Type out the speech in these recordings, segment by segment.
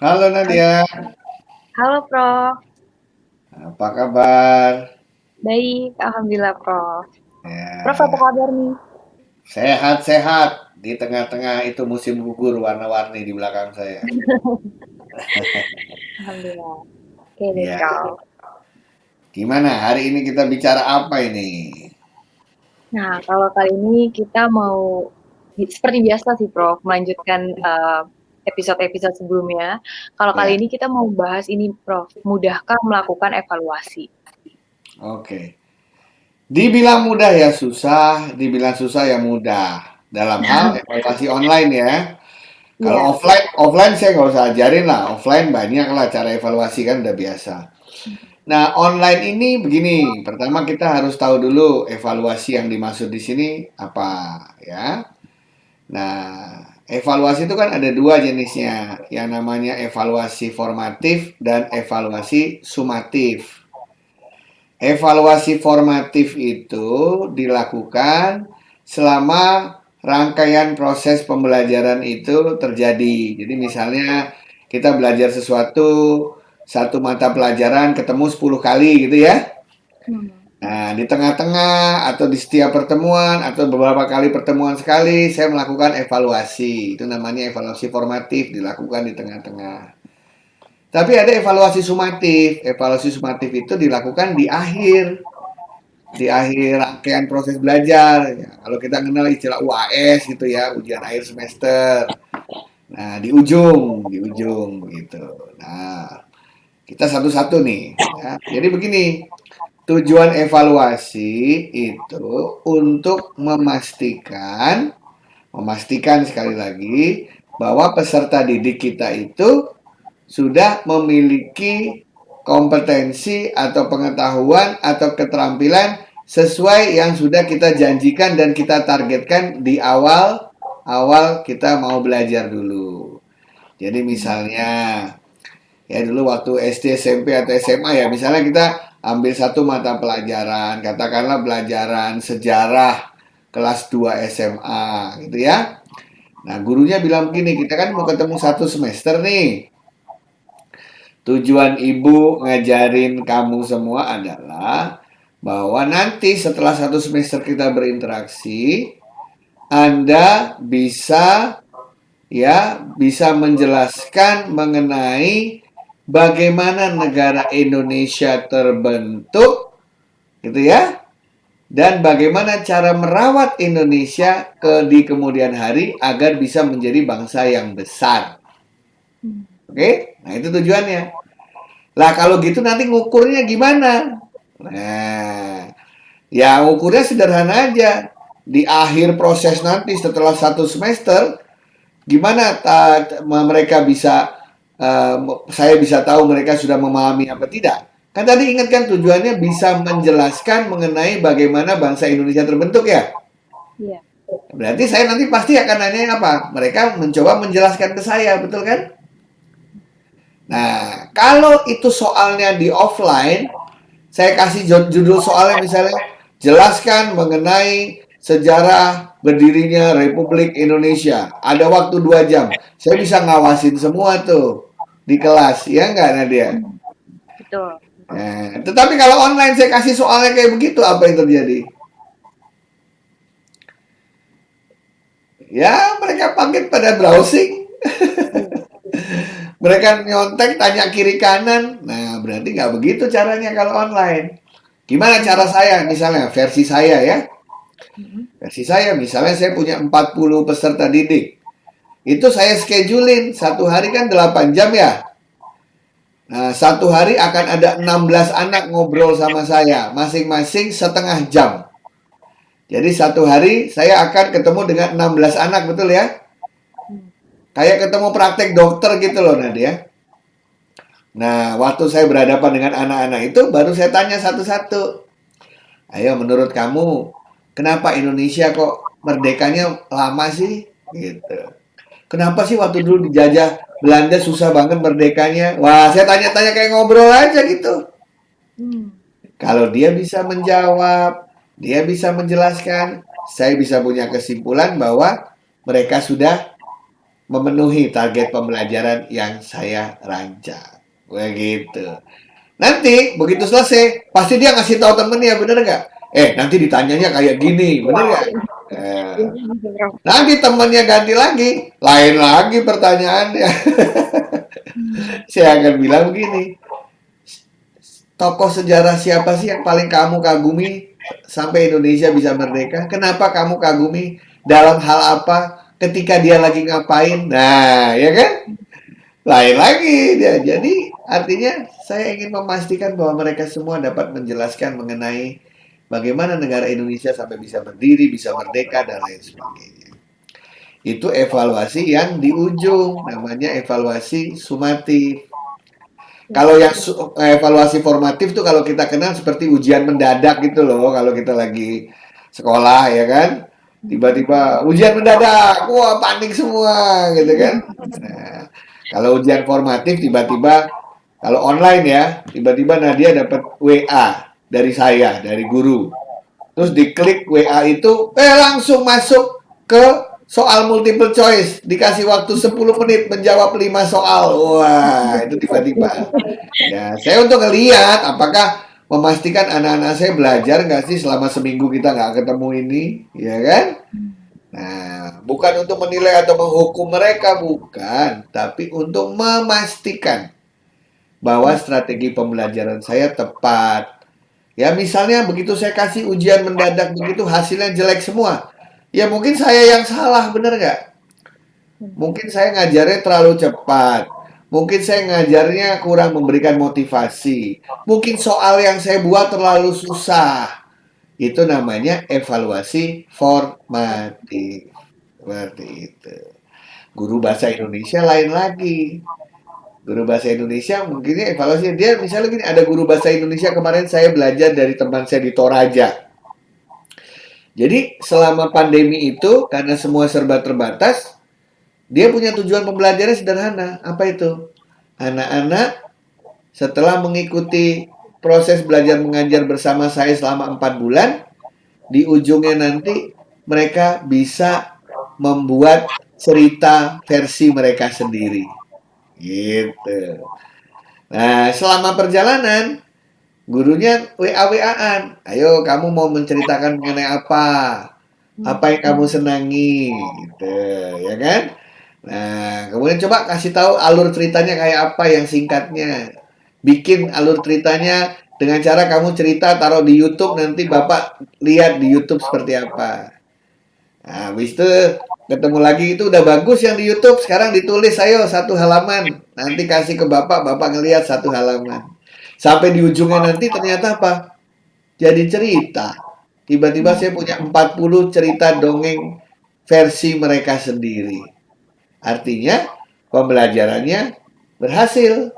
Halo Nadia, Halo Prof, apa kabar? baik, Alhamdulillah Prof. Prof apa Ya, kabar nih? sehat-sehat di tengah-tengah itu musim gugur warna-warni di belakang saya. Alhamdulillah. Oke deh Ya, Prof. gimana? Hari ini kita bicara apa ini? Nah, kalau kali ini kita mau, seperti biasa sih Prof, melanjutkan episode-episode sebelumnya. Kalau kali Ya, ini kita mau bahas ini Prof, mudahkah melakukan evaluasi? oke. Dibilang mudah ya susah, dibilang susah ya mudah. Dalam hal evaluasi online ya. Kalau Iya. offline saya nggak usah ajarin lah. Offline banyak lah cara evaluasi kan udah biasa. Nah, online ini begini. Pertama kita harus tahu dulu evaluasi yang dimaksud di sini apa ya. Nah, evaluasi itu kan ada dua jenisnya. Yang namanya evaluasi formatif dan evaluasi sumatif. Evaluasi formatif itu dilakukan selama rangkaian proses pembelajaran itu terjadi. Jadi misalnya kita belajar sesuatu, satu mata pelajaran ketemu 10 kali gitu ya. Hmm. Nah, di tengah-tengah atau di setiap pertemuan atau beberapa kali pertemuan sekali, saya melakukan evaluasi. Itu namanya evaluasi formatif, dilakukan di tengah-tengah. Tapi ada evaluasi sumatif. Evaluasi sumatif itu dilakukan di akhir rangkaian proses belajar. Ya, kalau kita kenal istilah UAS gitu ya, ujian akhir semester. Nah, di ujung begitu. Nah, kita satu-satu nih. Ya. Jadi begini, tujuan evaluasi itu untuk memastikan sekali lagi bahwa peserta didik kita itu sudah memiliki kompetensi atau pengetahuan atau keterampilan sesuai yang sudah kita janjikan dan kita targetkan di awal awal kita mau belajar dulu. Jadi misalnya ya dulu waktu SD, SMP atau SMA ya, misalnya kita ambil satu mata pelajaran, katakanlah pelajaran sejarah kelas 2 SMA gitu ya. Nah, gurunya bilang begini, kita kan mau ketemu satu semester nih. Tujuan ibu ngajarin kamu semua adalah bahwa nanti setelah satu semester kita berinteraksi, Anda bisa menjelaskan mengenai bagaimana negara Indonesia terbentuk, gitu ya, dan bagaimana cara merawat Indonesia di kemudian hari agar bisa menjadi bangsa yang besar. Hmm. Oke, nah itu tujuannya. Lah kalau gitu nanti ngukurnya gimana? Nah, ya ukurnya sederhana aja. Di akhir proses nanti setelah satu semester, gimana mereka bisa, saya bisa tahu mereka sudah memahami apa tidak. Kan tadi ingatkan tujuannya bisa menjelaskan mengenai bagaimana bangsa Indonesia terbentuk ya. Iya. Berarti saya nanti pasti akan nanya apa? Mereka mencoba menjelaskan ke saya, betul kan? Nah, kalau itu soalnya di offline, saya kasih judul soalnya misalnya, jelaskan mengenai sejarah berdirinya Republik Indonesia. Ada waktu 2 jam. Saya bisa ngawasin semua tuh di kelas, ya nggak Nadia? Hmm. Betul. Nah, tetapi kalau online saya kasih soalnya kayak begitu, apa yang terjadi? Ya, mereka pakai pada browsing. Iya. Mereka nyontek, tanya kiri kanan. Nah, berarti nggak begitu caranya kalau online. Gimana cara Hmm. saya? Misalnya versi saya ya. Hmm. Versi saya, misalnya saya punya 40 peserta didik. Itu saya schedulein, satu hari kan 8 jam ya. Nah, satu hari akan ada 16 anak ngobrol sama saya, masing-masing setengah jam. Jadi satu hari saya akan ketemu dengan 16 anak, betul ya? Hmm. Kayak ketemu praktek dokter gitu loh Nadia. Nah, waktu saya berhadapan dengan anak-anak itu, baru saya tanya satu-satu. Ayo, menurut kamu, kenapa Indonesia kok merdekanya lama sih? Gitu. Kenapa sih waktu dulu dijajah Belanda susah banget merdekanya? Wah, saya tanya-tanya kayak ngobrol aja gitu. Hmm. Kalau dia bisa menjawab, dia bisa menjelaskan, saya bisa punya kesimpulan bahwa mereka sudah memenuhi target pembelajaran yang saya rancang. Begitu. Nanti begitu selesai, pasti dia ngasih tahu temennya, bener nggak? Nanti ditanyanya kayak gini, bener Wow, nggak? Eh, iya gitu, Prof. nanti temennya ganti lagi, lain lagi pertanyaannya. Hmm. Saya akan bilang begini, tokoh sejarah siapa sih yang paling kamu kagumi sampai Indonesia bisa merdeka? Kenapa kamu kagumi? Dalam hal apa? Ketika dia lagi ngapain? Nah, ya kan? Lain lagi dia. Jadi artinya saya ingin memastikan bahwa mereka semua dapat menjelaskan mengenai bagaimana negara Indonesia sampai bisa berdiri, bisa merdeka dan lain sebagainya. Itu evaluasi yang di ujung, namanya evaluasi sumatif. Kalau yang evaluasi formatif tuh kalau kita kenal seperti ujian mendadak gitu loh, kalau kita lagi sekolah ya kan. Tiba-tiba ujian mendadak, wah panik semua gitu kan. Nah, kalau ujian formatif tiba-tiba kalau online ya, tiba-tiba Nadia dapat WA dari saya, dari guru. Terus diklik WA itu, langsung masuk ke soal multiple choice. Dikasih waktu 10 menit menjawab 5 soal. Wah, itu tiba-tiba. Ya, saya untuk ngelihat apakah memastikan anak-anak saya belajar nggak sih selama seminggu kita nggak ketemu ini, ya kan? Nah, bukan untuk menilai atau menghukum mereka, bukan. Tapi untuk memastikan bahwa strategi pembelajaran saya tepat. Ya, misalnya begitu saya kasih ujian mendadak begitu hasilnya jelek semua. Ya mungkin saya yang salah, bener nggak? Mungkin saya ngajarnya terlalu cepat. Mungkin saya ngajarnya kurang memberikan motivasi. Mungkin soal yang saya buat terlalu susah. Itu namanya evaluasi formatif. Seperti itu. Guru bahasa Indonesia lain lagi. Guru bahasa Indonesia mungkinnya evaluasi dia misalnya gini, ada guru bahasa Indonesia kemarin saya belajar dari teman saya di Toraja. Jadi selama pandemi itu karena semua serba terbatas, dia punya tujuan pembelajaran sederhana. Apa itu? Anak-anak setelah mengikuti proses belajar mengajar bersama saya selama 4 bulan, di ujungnya nanti mereka bisa membuat cerita versi mereka sendiri. Gitu. Nah, selama perjalanan, gurunya WA-WA-an. Ayo, kamu mau menceritakan mengenai apa? Apa yang kamu senangi? Gitu, ya kan? Nah, kemudian coba kasih tahu alur ceritanya kayak apa yang singkatnya. Bikin alur ceritanya dengan cara kamu cerita taruh di YouTube nanti Bapak lihat di YouTube seperti apa. Nah, habis itu ketemu lagi itu udah bagus yang di YouTube. Sekarang ditulis ayo satu halaman. Nanti kasih ke Bapak, Bapak ngelihat satu halaman. Sampai di ujungnya nanti ternyata apa? Jadi cerita. Tiba-tiba saya punya 40 cerita dongeng versi mereka sendiri. Artinya pembelajarannya berhasil.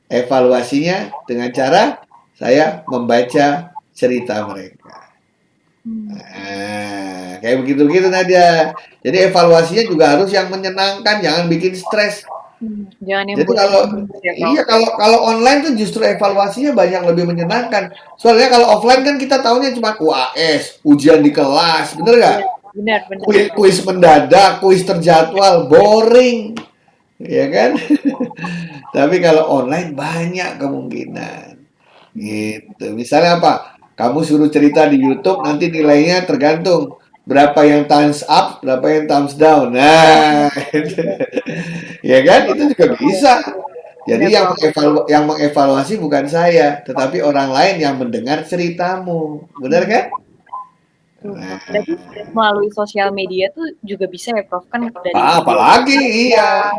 Evaluasinya dengan cara saya membaca cerita mereka. Nah, kayak begitu-begitu Nadia. Jadi evaluasinya juga harus yang menyenangkan, jangan bikin stres. Jangan yang Jadi kalau ya, iya kalau online tuh justru evaluasinya banyak lebih menyenangkan. Soalnya kalau offline kan kita tahunya cuma UAS, ujian di kelas, bener nggak? Iya, benar, benar. Kuis mendadak, kuis terjadwal, boring, ya kan? Tapi kalau online banyak kemungkinan. Gitu. Misalnya apa? Kamu suruh cerita di YouTube, nanti nilainya tergantung berapa yang thumbs up, berapa yang thumbs down. Nah, itu. Ya kan? Itu juga bisa. Iya, Jadi Prof. yang mengevaluasi bukan saya, tetapi orang lain yang mendengar ceritamu. Benar kan? Nah, Berarti melalui sosial media tuh juga bisa ya, Prof? Kan dari apalagi iya.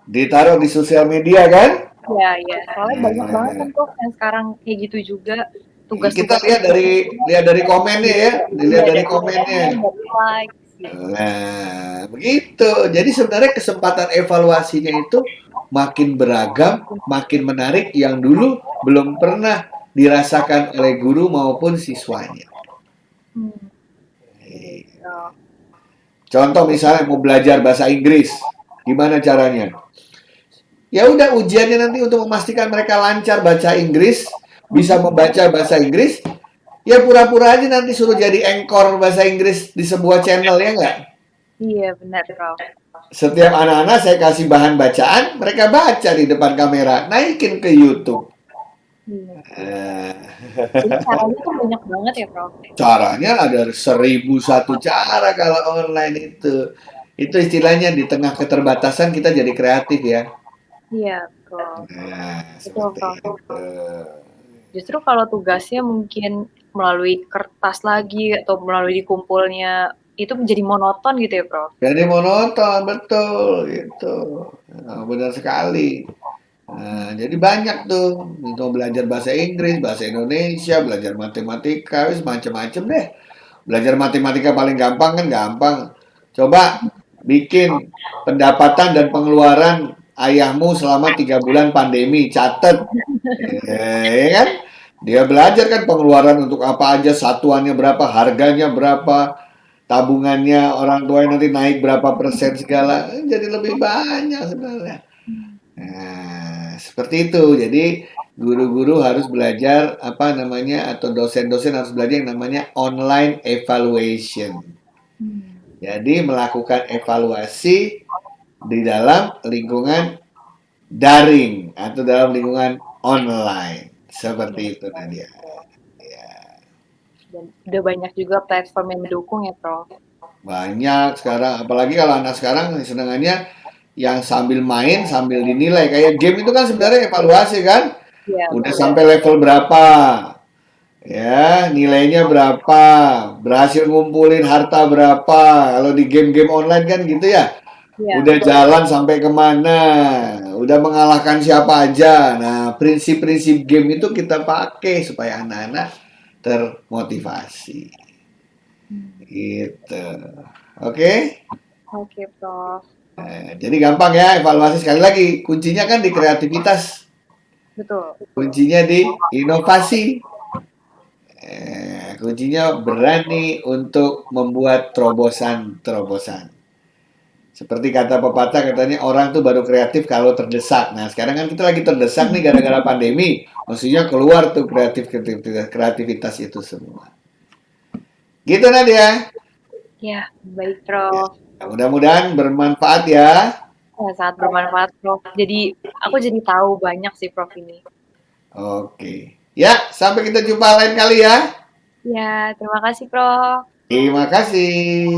Ditaruh di sosial media kan? iya, iya. Soalnya banyak banget kan, Nah, Prof, yang sekarang kayak gitu juga kita tugas-tugas lihat dari komennya ya, iya, dilihat dari dari komennya. komen, dari likes gitu. Nah, begitu. Jadi sebenarnya kesempatan evaluasinya itu makin beragam, makin menarik yang dulu belum pernah dirasakan oleh guru maupun siswanya. Hmm, gitu. Contoh misalnya mau belajar bahasa Inggris, gimana caranya? Ya udah ujiannya nanti untuk memastikan mereka lancar baca Inggris, bisa membaca bahasa Inggris, ya pura-pura aja nanti suruh jadi anchor bahasa Inggris di sebuah channel ya nggak? Iya, benar, Prof. Setiap anak-anak saya kasih bahan bacaan, mereka baca di depan kamera, naikin ke YouTube. Iya sih. Jadi Eh, caranya tuh banyak banget ya, Prof? Caranya ada 1001 cara kalau online itu. Itu istilahnya di tengah keterbatasan kita jadi kreatif ya. Iya, betul. Nah, Betul, seperti Prof. itu. Justru kalau tugasnya mungkin melalui kertas lagi atau melalui dikumpulnya, itu menjadi monoton gitu ya, Prof? Jadi monoton, betul gitu. Nah, benar sekali. Nah, jadi banyak tuh untuk belajar bahasa Inggris, bahasa Indonesia, belajar matematika, wis macam-macam deh. Belajar matematika paling gampang kan gampang. Coba bikin pendapatan dan pengeluaran ayahmu selama 3 bulan pandemi, catet, ya kan? Dia belajar kan pengeluaran untuk apa aja, satuannya berapa, harganya berapa, tabungannya orang tua nanti naik berapa persen segala, jadi lebih banyak sebenarnya. Nah, seperti itu. Jadi guru-guru harus belajar apa namanya atau dosen-dosen harus belajar yang namanya online evaluation. Hmm. Jadi melakukan evaluasi di dalam lingkungan daring atau dalam lingkungan online. Seperti Ya, itu Nadia. Ya, dan udah banyak juga platform yang mendukung ya, Prof? banyak sekarang, apalagi kalau anak sekarang senangannya yang sambil main sambil dinilai kayak game itu kan Iya, sebenarnya evaluasi kan. iya, Udah betul. sampai level berapa? Ya, nilainya berapa? Berhasil ngumpulin harta berapa? Kalau di game-game online kan gitu ya. Iya, Udah betul. jalan sampai kemana? Udah mengalahkan siapa aja? Nah, prinsip-prinsip game itu kita pakai supaya anak-anak termotivasi. Hmm. Gitu. Oke? Oke, Prof. Jadi gampang ya evaluasi sekali lagi. Kuncinya kan di kreativitas. Betul. Kuncinya di inovasi. Kuncinya berani untuk membuat terobosan-terobosan. Seperti kata pepatah katanya orang tuh baru kreatif kalau terdesak. Nah sekarang kan kita lagi terdesak nih gara-gara pandemi. Maksudnya keluar tuh kreativitas itu semua. Gitu Nadia. Ya, baik, Prof. Nah, mudah-mudahan bermanfaat ya. Ya, sangat bermanfaat, Prof. Jadi, aku jadi tahu banyak sih, Prof, ini. Oke. Ya, sampai kita jumpa lain kali ya. Ya, terima kasih, Prof. Terima kasih.